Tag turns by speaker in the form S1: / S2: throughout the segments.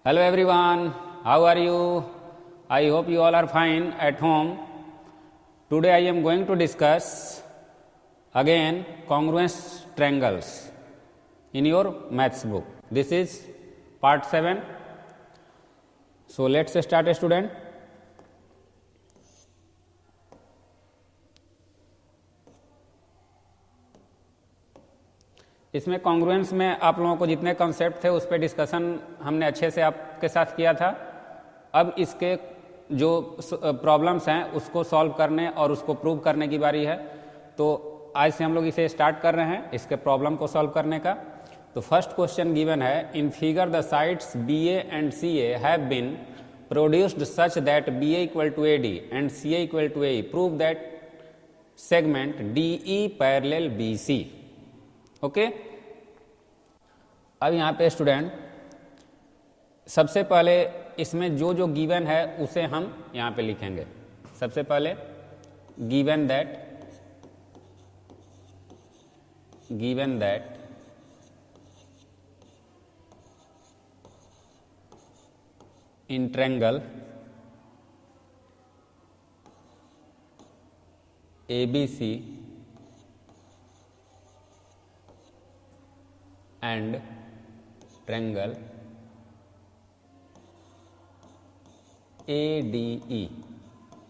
S1: Hello everyone, how are you? I hope you all are fine at home. Today I am going to discuss again congruence triangles in your maths book. This is part 7. So let's start, student. इसमें congruence में आप लोगों को जितने concept थे उस पर discussion हमने अच्छे से आपके साथ किया था. अब इसके जो प्रॉब्लम्स हैं उसको सॉल्व करने और उसको प्रूव करने की बारी है. तो आज से हम लोग इसे स्टार्ट कर रहे हैं इसके प्रॉब्लम को सॉल्व करने का. तो फर्स्ट क्वेश्चन गिवन है, in figure the sides B A and C A have been produced such that B A equal to A D and C A equal to A. Prove that segment D E parallel B C. Okay. अब यहाँ पे student सबसे पहले इसमें जो जो given है उसे हम यहाँ पे लिखेंगे. सबसे पहले given that in triangle ABC and triangle ADE.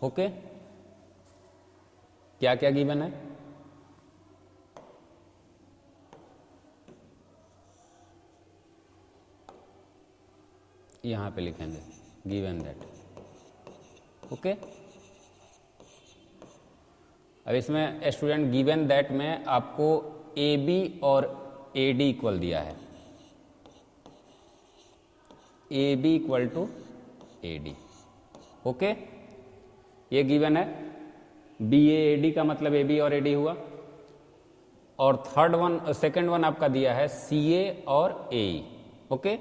S1: Okay. क्या क्या गिवन है? यहां पे लिखेंगे गिवन दैट. ओके. अब इसमें स्टूडेंट गिवन दैट में आपको AB और AD इक्वल दिया है. AB equal to AD. Okay. ये गिवन है. BAAD का मतलब AB और AD हुआ. और सेकंड वन आपका दिया है CA और AE. ओके.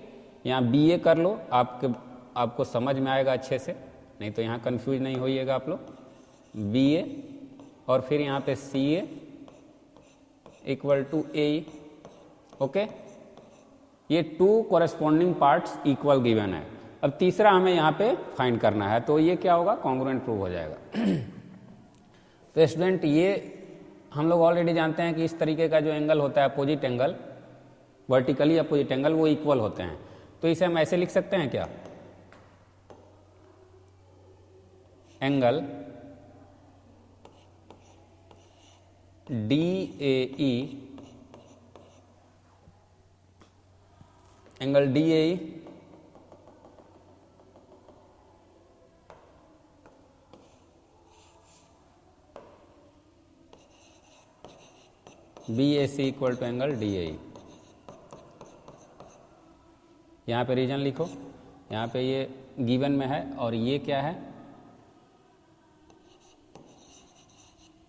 S1: यहाँ BA कर लो, आपको समझ में आएगा अच्छे से, नहीं तो यहाँ कंफ्यूज नहीं होइएगा आप लोग. BA और फिर यहाँ पे CA equal to AE. Okay. ये two corresponding parts equal given है. अब तीसरा हमें यहाँ पे फाइंड करना है, तो ये क्या होगा? कॉन्ग्रुएंट प्रूव हो जाएगा. तो स्टूडेंट ये हम लोग ऑलरेडी जानते हैं कि इस तरीके का जो एंगल होता है opposite angle, vertically opposite angle, वो इक्वल होते हैं. तो इसे हम ऐसे लिख सकते हैं क्या? Angle DAE, angle DAE BAC equal to angle DAE. यहाँ पे रीजन लिखो. यहाँ पे ये गिवन में है और ये क्या है?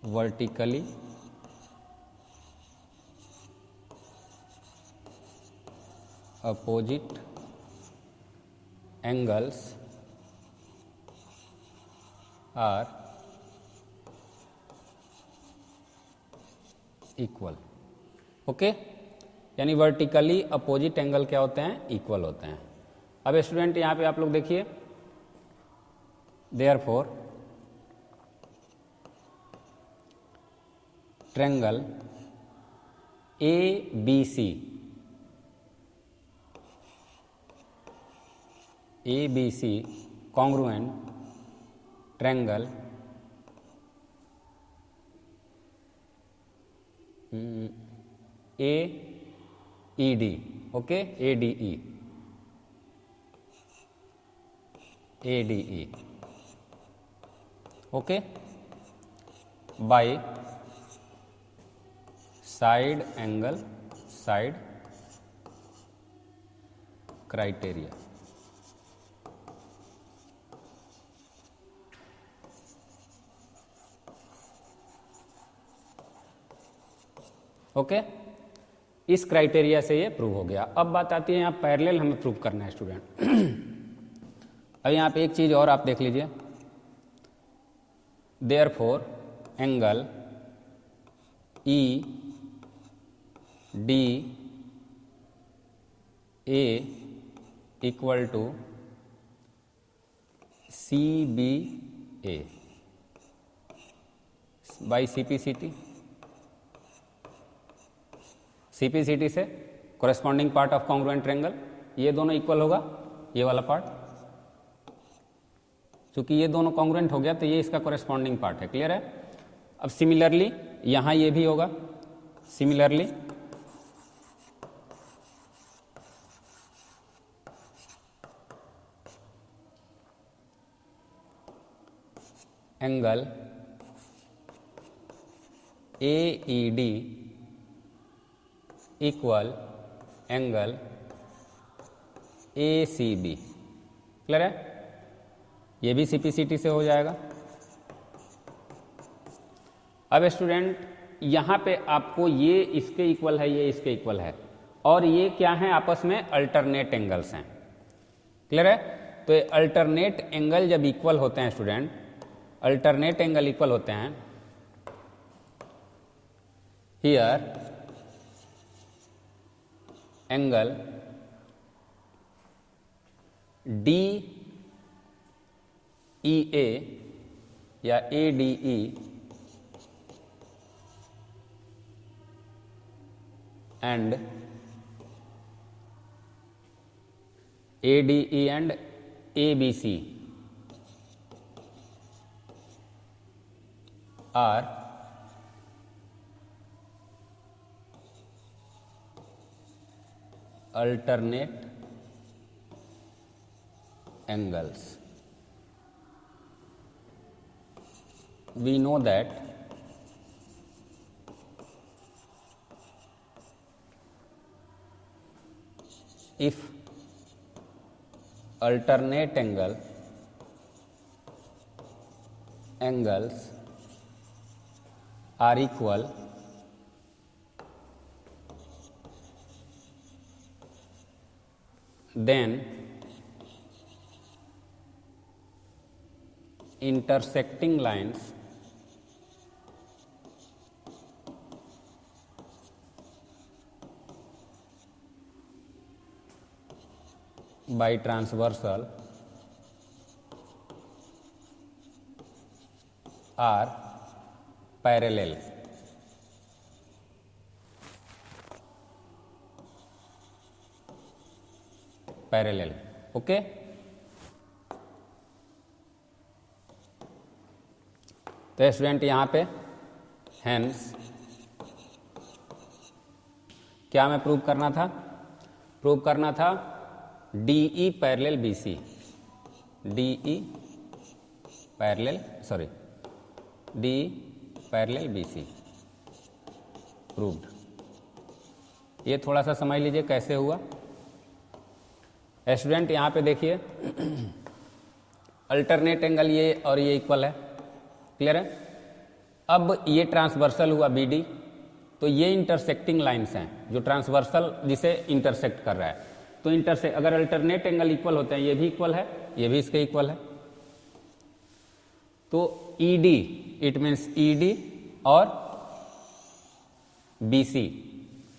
S1: Vertically opposite angles are equal. Okay. यानी वर्टिकली अपोजिट एंगल क्या होते हैं? इक्वल होते हैं. अब स्टूडेंट यहाँ पे आप लोग देखिए, therefore triangle ABC congruent triangle AED. Okay. ADE okay. By side angle criteria. Okay. इस क्राइटेरिया से ये प्रूव हो गया. अब बात आती है यहाँ पैरेलल हमें प्रूव करना है स्टूडेंट. अब यहाँ पे एक चीज और आप देख लीजिए. Therefore angle E D A equal to C B A by CPCT। CPCT से corresponding part of congruent triangle, ये दोनों इक्वल होगा, ये वाला पार्ट, क्योंकि ये दोनों कॉन्ग्रुएंट हो गया तो ये इसका कोरेस्पॉन्डिंग पार्ट है। क्लियर है? अब सिमिलरली यहां ये भी होगा, similarly angle AED equal angle ACB। Clear है? ये भी CPCT से हो जाएगा। अब स्टूडेंट यहां पे आपको ये इसके इक्वल है, ये इसके इक्वल है, और ये क्या है, आपस में अल्टरनेट एंगल्स हैं। क्लियर है? तो ये अल्टरनेट एंगल जब इक्वल होते हैं स्टूडेंट, अल्टरनेट एंगल इक्वल होते हैं, हियर एंगल DEA या ADE and ADE and ABC are alternate angles. We know that if alternate angles are equal, then intersecting lines by transversal are parallel. Parallel. Okay, तो student यहां पे hence क्या मैं prove करना था, prove करना था DE parallel BC, DE parallel DE parallel BC proved. ये थोड़ा सा समझ लीजिए कैसे हुआ। स्टूडेंट यहाँ पे देखिए अल्टरनेट एंगल ये और ये इक्वल है। क्लियर है? अब ये ट्रांसवर्सल हुआ BD, तो ये इंटरसेक्टिंग लाइंस हैं जो ट्रांसवर्सल जिसे इंटरसेक्ट कर रहा है। तो अगर अल्टरनेट एंगल इक्वल होते हैं, ये भी इक्वल है, ये भी इसके इक्वल है, तो ED इट मीन्स ED और BC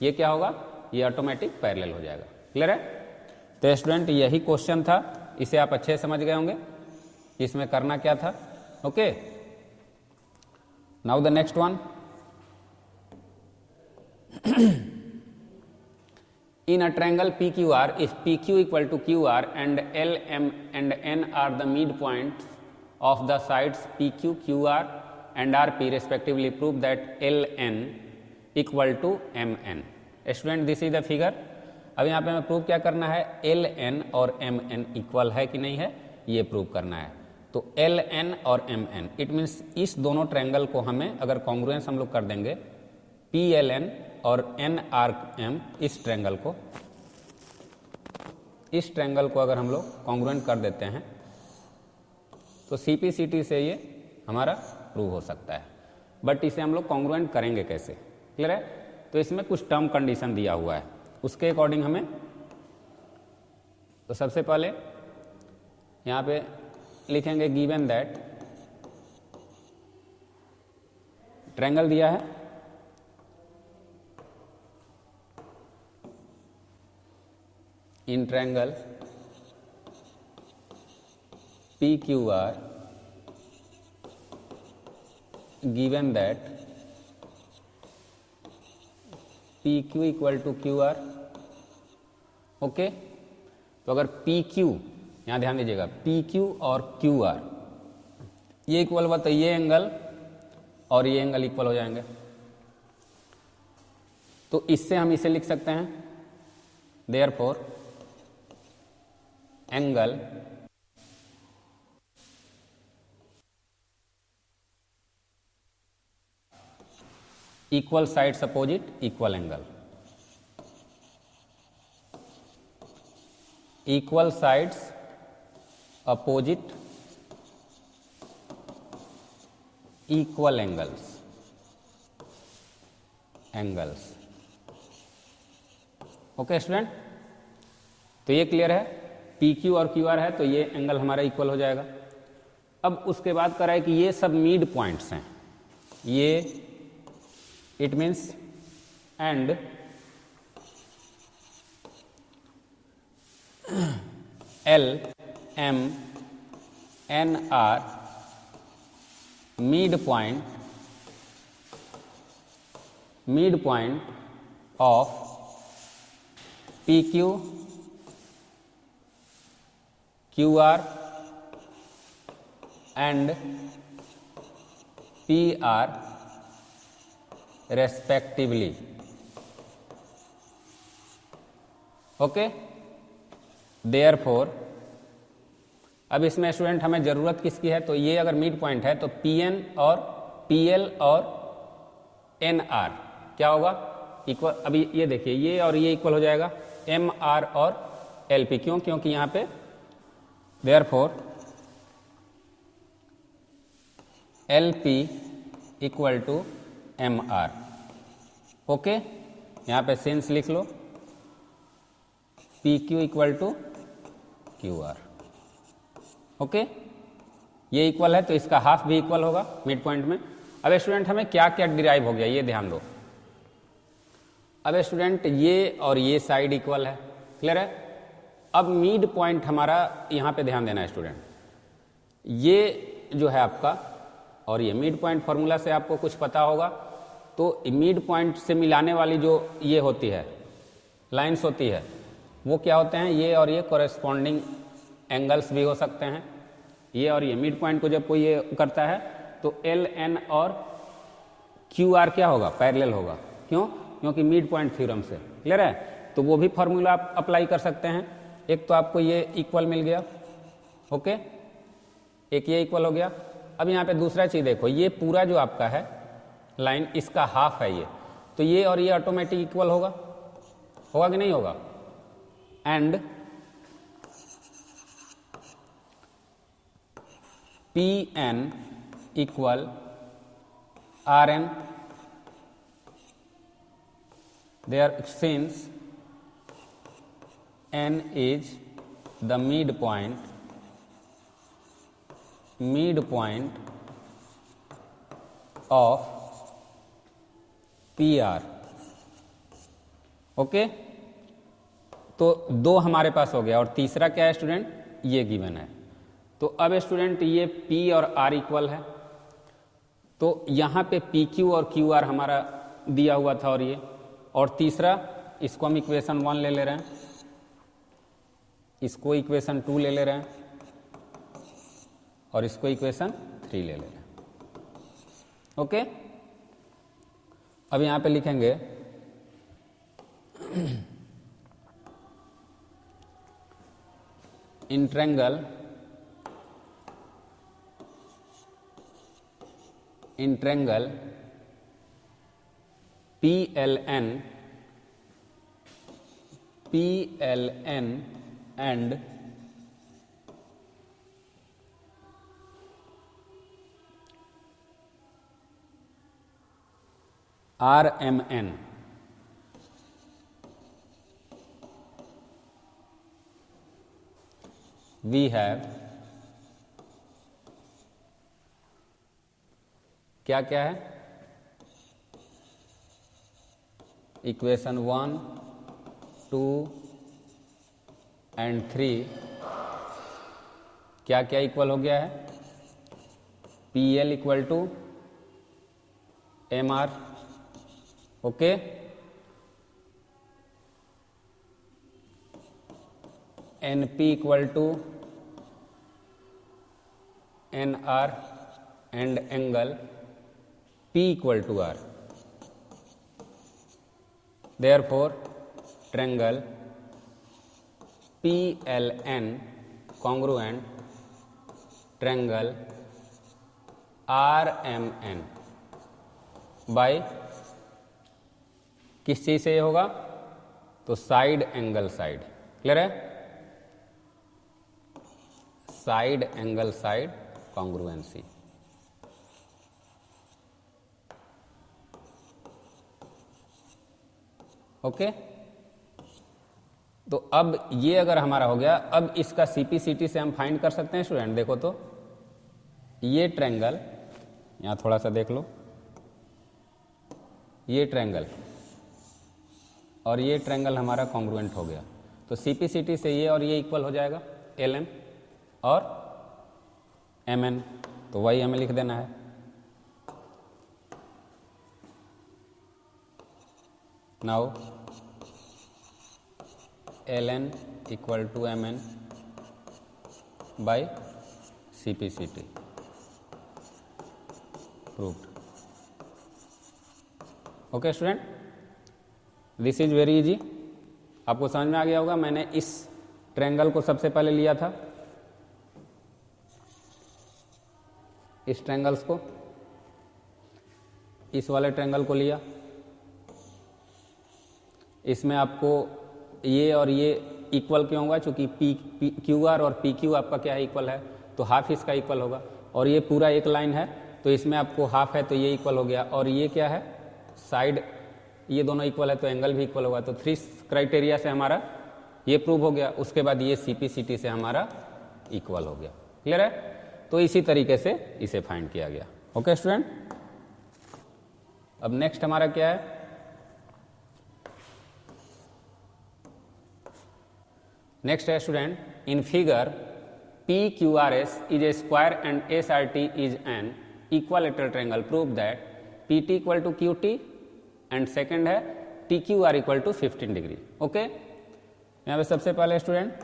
S1: ये क्या होगा, ये ऑटोमेटिक पैरेलल हो जाएगा। क्लियर है? तो स्टूडेंट यही क्वेश्चन था, इसे आप अच्छे समझ गए होंगे इसमें करना क्या था। Okay, now the next one. In a triangle PQR, if PQ equal to QR and L, M and N are the midpoints of the sides PQ, QR and RP respectively, prove that LN equal to MN. Student, this is the figure. अब यहाँ पे हमें prove क्या करना है, LN और MN equal है कि नहीं है, ये प्रूव करना है। तो LN और MN इट मीन्स इस दोनों ट्रायंगल को हमें अगर कॉन्ग्रुएंस हम लोग कर देंगे, PLN और NRM इस ट्रायंगल को अगर हम लोग कॉन्ग्रुएंट कर देते हैं तो CPCT से ये हमारा प्रूव हो सकता है। बट इसे हम लोग कॉन्ग्रुएंट करेंगे कैसे? क्लियर है? तो इसमें कुछ टर्म कंडीशन दिया हुआ है, उसके अकॉर्डिंग हमें, तो सबसे पहले यहाँ पे लिखेंगे गिवन दैट ट्रायंगल दिया है, in triangle P Q R given that P Q equal to Q R. Okay, तो अगर पी क्यू, यहां ध्यान दीजिएगा, पी क्यू और क्यू आर ये इक्वल हुआ तो ये एंगल और ये एंगल इक्वल हो जाएंगे। तो इससे हम इसे लिख सकते हैं, therefore angle equal sides opposite equal angle, equal sides opposite equal angles, angles. Okay student, तो ये क्लियर है, पी क्यू और क्यू आर है तो ये एंगल हमारा इक्वल हो जाएगा। अब उसके बाद करा है कि ये सब मिड पॉइंट्स हैं, ये it means and L M N are mid point of P Q Q R and P R respectively. Okay, therefore अब इसमें स्टूडेंट हमें जरूरत किसकी है, तो ये अगर मिड पॉइंट है तो पी एन और पी एल और एन आर क्या होगा, इक्वल। अभी ये देखिए, ये और ये इक्वल हो जाएगा एम आर और एल पी। क्यों? क्योंकि यहां पे therefore L P equal to M R. Okay, यहां पे सिंस लिख लो, P Q equal to Q R. Okay, ये इक्वल है तो इसका हाफ भी इक्वल होगा मिड पॉइंट में। अब स्टूडेंट हमें क्या क्या डिराइव हो गया ये ध्यान दो। अब स्टूडेंट ये और ये साइड इक्वल है, क्लियर है। अब मिड पॉइंट हमारा यहां पे ध्यान देना है स्टूडेंट, ये जो है आपका और ये मिड पॉइंट फॉर्मूला से आपको कुछ पता होगा, तो मिड पॉइंट से मिलाने वाली जो ये होती है लाइंस होती है वो क्या होते हैं, ये और ये कोरेस्पॉन्डिंग एंगल्स भी हो सकते हैं। ये और ये मिड पॉइंट को जब कोई ये करता है तो एल एन और क्यू आर क्या होगा, पैरेलल होगा। क्यों? क्योंकि मिड पॉइंट थ्योरम से, क्लियर है। तो वो भी फॉर्मूला आप अप्लाई कर सकते हैं। एक तो आपको ये इक्वल मिल गया, ओके, एक ये इक्वल हो गया। अब यहाँ पे दूसरा चीज देखो, ये पूरा जो आपका है लाइन इसका हाफ है ये, तो ये और ये ऑटोमेटिक इक्वल होगा, होगा कि नहीं होगा। And P N equal R N, there since n is the midpoint of PR। ओके, तो दो हमारे पास हो गया और तीसरा क्या है स्टूडेंट, ये गिवन है। तो अब स्टूडेंट ये P और R इक्वल है, तो यहां पे PQ और QR हमारा दिया हुआ था और तीसरा इसको हम इक्वेशन 1 ले रहे हैं, इसको इक्वेशन 2 ले रहे हैं और इसको इक्वेशन 3 ले रहे हैं। ओके, अब यहां पे लिखेंगे in triangle PLN and RMN, we have क्या क्या है, इक्वेशन 1, 2 and 3 क्या क्या इक्वल हो गया है, P L equal to M R, okay. N P equal to N R and angle P equal to R, therefore triangle P L N congruent triangle R M N by किस चीज से ये होगा, तो side angle side, clear है, side angle side congruency. Okay, तो अब ये अगर हमारा हो गया, अब इसका सीपीसीटी से हम फाइंड कर सकते हैं स्टूडेंट। देखो तो ये ट्रायंगल, यहां थोड़ा सा देख लो, ये ट्रायंगल और ये ट्रायंगल हमारा कॉन्ग्रुएंट हो गया, तो सीपीसीटी से ये और ये इक्वल हो जाएगा, एल एम और एम एन, तो वही हमें लिख देना है। Now L N equal to M N by CPCT, proved. Okay student, this is very easy, आपको समझ में आ गया होगा। मैंने इस ट्रायंगल को सबसे पहले लिया था, इस ट्रायंगल्स को, इस वाले ट्रायंगल को लिया, इसमें आपको ये और ये इक्वल क्यों होगा, चूंकि पी क्यू आर और पी क्यू आपका क्या है, इक्वल है, तो हाफ इसका इक्वल होगा, और ये पूरा एक लाइन है तो इसमें आपको हाफ है तो ये इक्वल हो गया, और ये क्या है, साइड, ये दोनों इक्वल है तो एंगल भी इक्वल होगा, तो 3 क्राइटेरिया से हमारा ये प्रूव हो गया। उसके बाद ये सीपीसीटी से हमारा इक्वल हो गया, क्लियर है। तो इसी तरीके से इसे फाइंड किया गया। ओके स्टूडेंट, अब नेक्स्ट हमारा क्या है, नेक्स्ट है student, in figure P Q R S is a square and S R T is an equilateral triangle, prove that P T equal to Q T and second है T Q R equal to 15 degree. Okay, यहां पे सबसे पहले student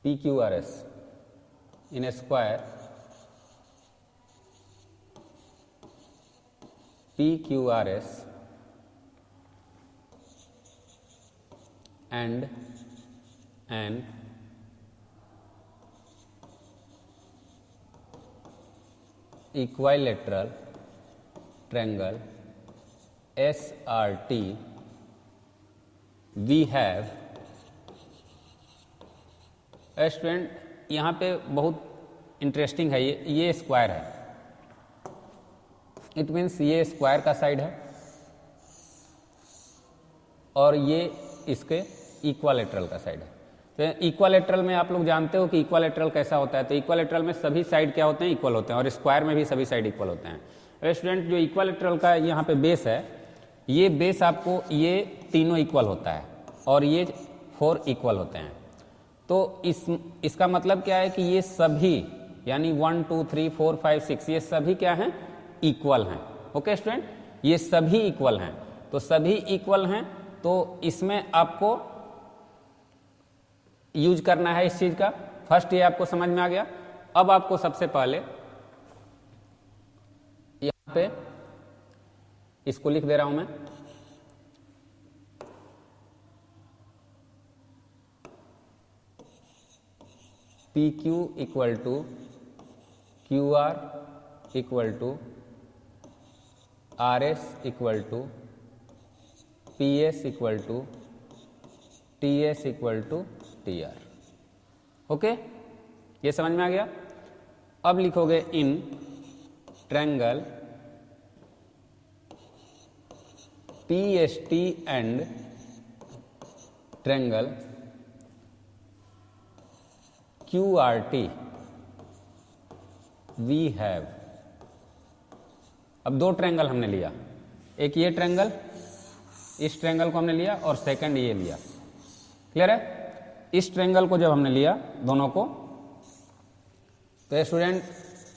S1: P Q R S in a square P Q R S and an equilateral triangle SRT, we have, student यहाँ पे बहुत interesting है, ये स्क्वायर है, इट मीन्स ये स्क्वायर का साइड है और ये इसके इक्वालेटरल का साइड है। तो इक्वालेटरल में आप लोग जानते हो कि इक्वालेटरल कैसा होता है, तो इक्वालेटरल में सभी साइड क्या होते हैं, इक्वल होते हैं, और स्क्वायर में भी सभी साइड इक्वल होते हैं। तो स्टूडेंट जो इक्वालेटरल का यहाँ पे बेस है, ये बेस आपको ये तीनों इक्वल होता है और ये 4 इक्वल होते हैं। तो इसका मतलब क्या है कि ये सभी यानी 1 2 3 4 5 6 ये सभी क्या हैं, इक्वल हैं। ओके स्टूडेंट, ये सभी इक्वल हैं, तो सभी इक्वल हैं, तो इसमें आपको यूज करना है इस चीज का। फर्स्ट ये आपको समझ में आ गया। अब आपको सबसे पहले यहां पे इसको लिख दे रहा हूं मैं, P Q equal to Q R equal to R S equal to P S equal to T S equal to T R. Okay, ये समझ में आ गया। अब लिखोगे in triangle P S T and triangle Q R T we have अब दो triangle हमने लिया, एक ये ट्रायंगल, इस ट्रायंगल को हमने लिया और सेकंड ये लिया। क्लियर है? इस ट्रायंगल को जब हमने लिया दोनों को, तो स्टूडेंट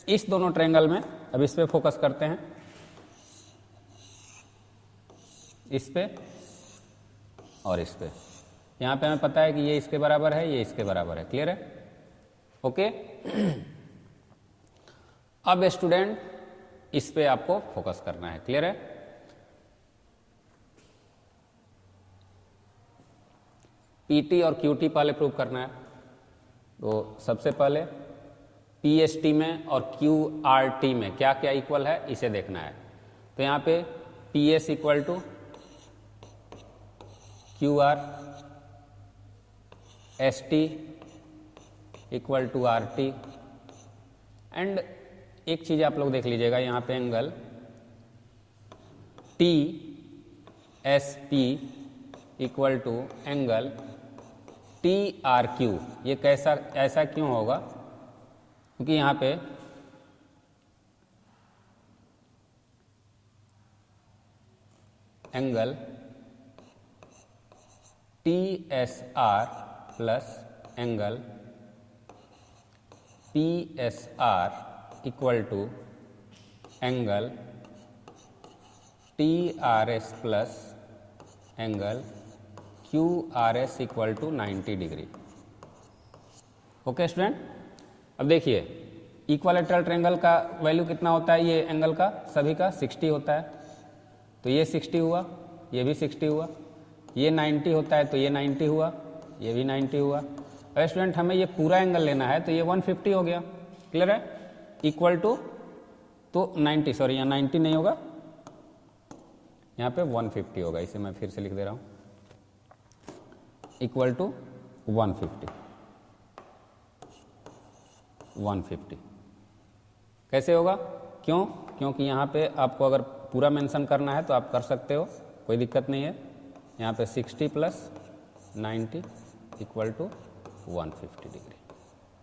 S1: इस दोनों ट्रायंगल में, अब इस पे फोकस करते हैं, इस पे और इस पे। यहां पे हमें पता है कि ये इसके बराबर है, ये इसके बराबर है। क्लियर है? ओके। अब स्टूडेंट इस पे आपको फोकस करना है। क्लियर है? पीटी और क्यूटी पहले प्रूव करना है। तो सबसे पहले पीएसटी में और क्यूआरटी में क्या क्या इक्वल है इसे देखना है। तो यहां पे PS equal to QR, ST equal to RT, and एक चीज आप लोग देख लीजिएगा, यहां पे angle T S P equal to angle T R Q. ये कैसा ऐसा क्यों होगा? क्योंकि यहां पे angle T S R plus angle P S R equal to angle T R S plus angle Q R S equal to 90 degree. Okay student, अब देखिए इक्वालेटरल ट्रायंगल का वैल्यू कितना होता है, ये एंगल का सभी का 60 होता है, तो ये 60 हुआ, ये भी 60 हुआ, ये 90 होता है तो ये 90 हुआ, ये भी 90 हुआ। अब स्टूडेंट हमें ये पूरा एंगल लेना है तो ये 150 हो गया। क्लियर है? इक्वल टू, तो 90, सॉरी यहाँ 90 नहीं होगा, यहाँ पे 150 होगा, इसे मैं फिर से लिख दे रहा हूँ, इक्वल टू 150। 150 कैसे होगा? क्यों? क्योंकि यहाँ पे आपको अगर पूरा मेंशन करना है तो आप कर सकते हो, कोई दिक्कत नहीं है। यहाँ पे 60 plus 90 equal to 150 degree.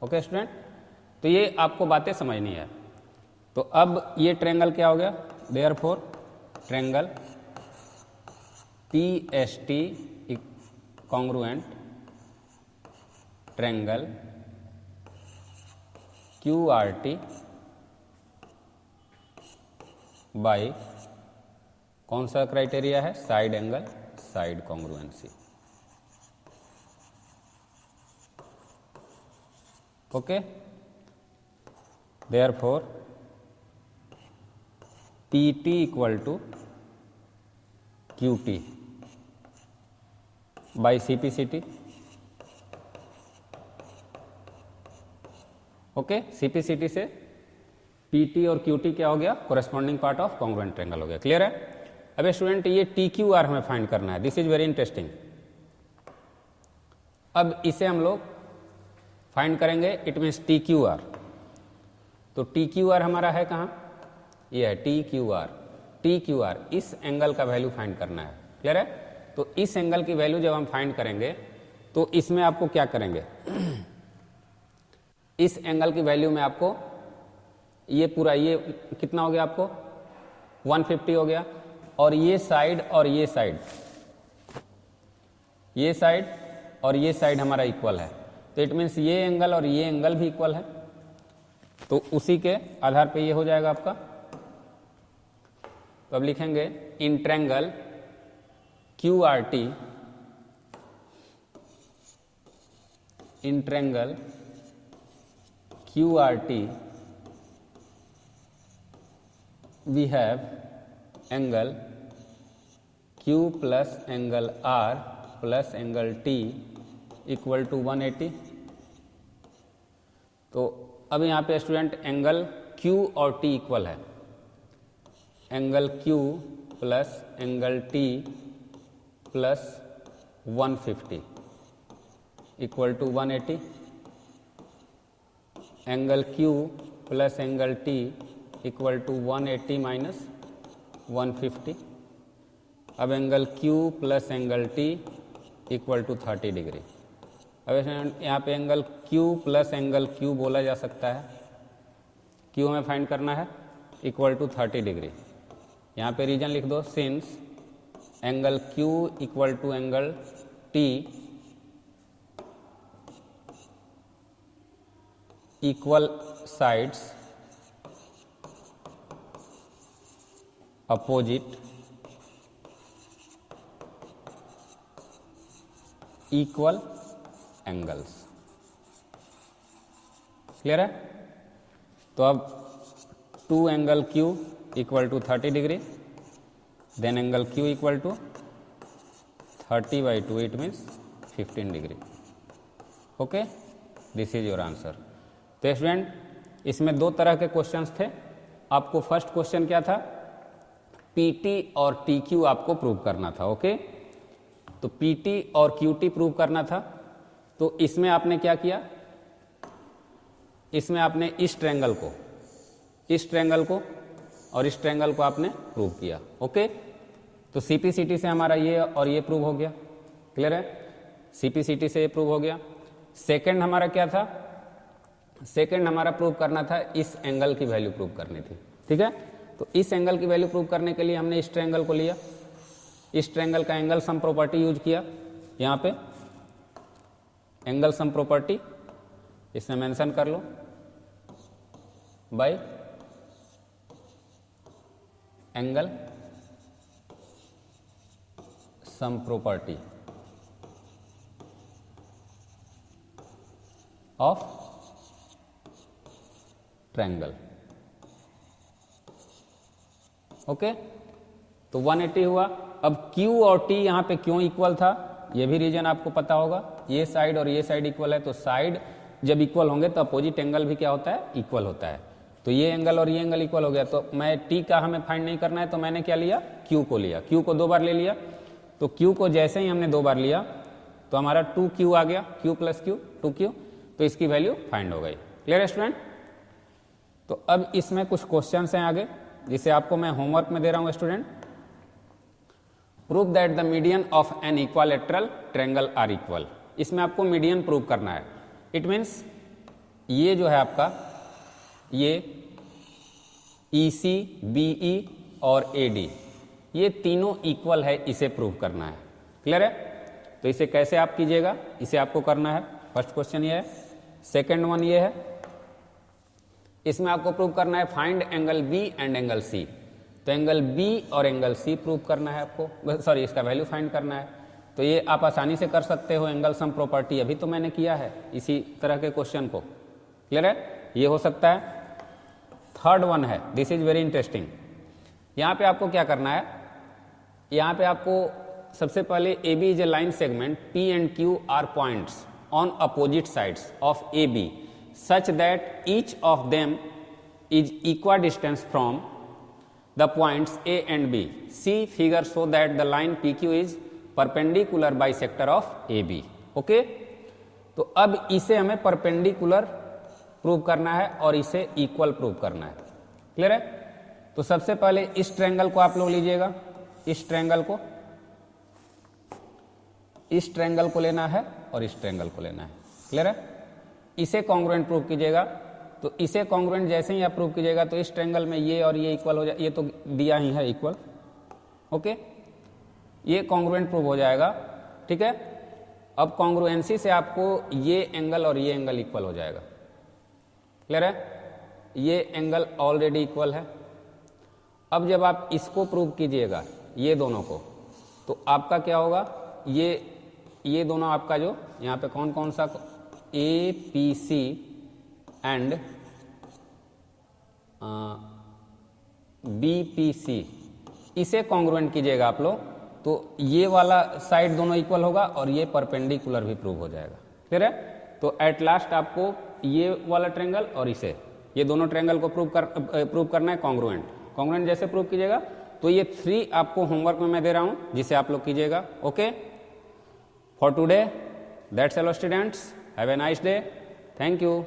S1: Okay student, तो ये आपको बातें समझनी है। तो अब ये ट्रायंगल क्या हो गया? Therefore triangle P S T congruent triangle Q R T by कौन सा क्राइटेरिया है? Side angle, side congruency. Okay, therefore P T equal to Q T by C P C T. Okay, C P C T से P T और Q T क्या हो गया? Corresponding part of congruent triangle हो गया। Clear है? अब student ये टी क्यू आर हमें फाइंड करना है, दिस इज वेरी इंटरेस्टिंग। अब इसे हम लोग फाइंड करेंगे, it means T Q are. तो टी क्यू आर हमारा है कहाँ? ये है T Q R. T Q are, इस एंगल का वैल्यू फाइंड करना है। क्लियर है? तो इस एंगल की वैल्यू जब हम फाइंड करेंगे तो इसमें आपको क्या करेंगे? इस एंगल की वैल्यू में आपको ये पूरा, ये कितना हो गया आपको? 150 हो गया, और ये साइड और ये साइड, ये साइड और ये साइड हमारा इक्वल है, तो इट मीन्स ये एंगल और ये एंगल भी इक्वल है। तो उसी के आधार पे ये हो जाएगा आपका। तो अब लिखेंगे in triangle Q R T, in triangle Q R T we have angle Q plus angle R plus angle T equal to 180। तो अब यहाँ पे स्टूडेंट एंगल Q और T इक्वल है, angle Q plus angle T plus 150 equal to 180, angle Q plus angle T equal to 180 minus 150। अब angle Q plus angle T equal to 30 degree. अब यहाँ पे angle Q plus angle Q बोला जा सकता है, Q हमें फाइंड करना है, इक्वल टू 30 डिग्री। यहाँ पे रीजन लिख दो, since angle Q equal to angle T equal sides opposite equal angles. Clear है? तो अब 2 angle Q equal to 30 degree, then angle Q equal to 30/2, it means 15 degree. Okay, this is your answer. तो student, इसमें 2 तरह के questions थे। आपको first question क्या था, PT और TQ आपको प्रूव करना था। ओके, तो PT और QT प्रूव करना था। तो इसमें आपने क्या किया, इसमें आपने इस ट्रायंगल को और इस ट्रायंगल को आपने प्रूव किया। ओके, तो CPCT से हमारा ये और ये प्रूव हो गया। क्लियर है? CPCT से ये प्रूव हो गया। सेकंड हमारा क्या था, सेकंड हमारा प्रूव करना था, इस एंगल की वैल्यू प्रूव करनी थी। ठीक है, तो इस एंगल की वैल्यू प्रूव करने के लिए हमने इस ट्रायंगल को लिया, इस ट्रायंगल का एंगल सम प्रॉपर्टी यूज किया। यहाँ पे एंगल सम प्रॉपर्टी इसमें मेंशन कर लो, by angle sum property of triangle. Okay, तो 180 हुआ। अब Q और T यहाँ पे क्यों इक्वल था, ये भी रीजन आपको पता होगा। ये साइड और ये साइड इक्वल है, तो साइड जब इक्वल होंगे तो अपोजिट एंगल भी क्या होता है, इक्वल होता है। तो ये एंगल और ये एंगल इक्वल हो गया। तो मैं T का हमें फाइंड नहीं करना है, तो मैंने क्या लिया, Q को लिया। Q को 2 बार ले लिया, तो Q को जैसे ही हमने 2 बार लिया तो हमारा 2Q आ गया, Q प्लस Q 2Q, तो इसकी वैल्यू फाइंड हो गई। क्लियर है स्टूडेंट? तो अब इसमें कुछ क्वेश्चन हैं आगे, जिसे आपको मैं होमवर्क में दे रहा हूं student. Prove that the median of an equilateral triangle are equal. इसमें आपको मीडियन प्रूव करना है। इट मीन्स ये जो है आपका, ये EC, BE और AD, ये तीनों इक्वल है, इसे प्रूव करना है। क्लियर है? तो इसे कैसे आप कीजिएगा, इसे आपको करना है। फर्स्ट क्वेश्चन ये है। सेकेंड वन ये है, इसमें आपको प्रूव करना है find angle B and angle C। तो एंगल B और एंगल C प्रूव करना है आपको, सॉरी इसका वैल्यू फाइंड करना है। तो ये आप आसानी से कर सकते हो, एंगल सम प्रॉपर्टी अभी तो मैंने किया है इसी तरह के क्वेश्चन को। क्लियर है? ये हो सकता है। थर्ड वन है, दिस इज वेरी इंटरेस्टिंग। यहाँ पे आपको क्या करना है, यहाँ पे आपको सबसे पहले AB is a line segment, P and Q are points on opposite sides of AB such that each of them is equidistant from the points A and B. See figure so that the line PQ is perpendicular bisector of AB. Okay, तो अब इसे हमें perpendicular prove करना है और इसे equal prove करना है। क्लियर है? तो सबसे पहले इस ट्रायंगल को आप लोग लीजिएगा, इस ट्रायंगल को लेना है और इस ट्रायंगल को लेना है। क्लियर है? इसे कॉन्ग्रुएंट प्रूव कीजिएगा। तो इसे कॉन्ग्रुएंट जैसे ही आप प्रूव कीजिएगा तो इस ट्रायंगल में ये और ये इक्वल हो जाए, ये तो दिया ही है इक्वल। ओके, ये कॉन्ग्रुएंट प्रूव हो जाएगा। ठीक है, अब कॉन्ग्रुएंसी से आपको ये एंगल और ये एंगल इक्वल हो जाएगा। क्लियर है? ये एंगल ऑलरेडी इक्वल है। अब जब आप इसको प्रूव कीजिएगा, ये दोनों को, तो आपका क्या होगा, ये दोनों आपका जो यहाँ पे कौन कौन सा APC एंड BPC, इसे कॉन्ग्रुएंट कीजिएगा आप लोग, तो ये वाला साइड दोनों इक्वल होगा और ये परपेंडिकुलर भी प्रूव हो जाएगा। क्लियर है? तो एट लास्ट आपको ये वाला ट्रायंगल और इसे, ये दोनों ट्रायंगल को प्रूव करना है कॉन्ग्रुएंट जैसे प्रूव कीजिएगा। तो ये 3 आपको होमवर्क में मैं दे रहा हूं, जिसे आप लोग कीजिएगा। Okay, for today that's all students, have a nice day, thank you.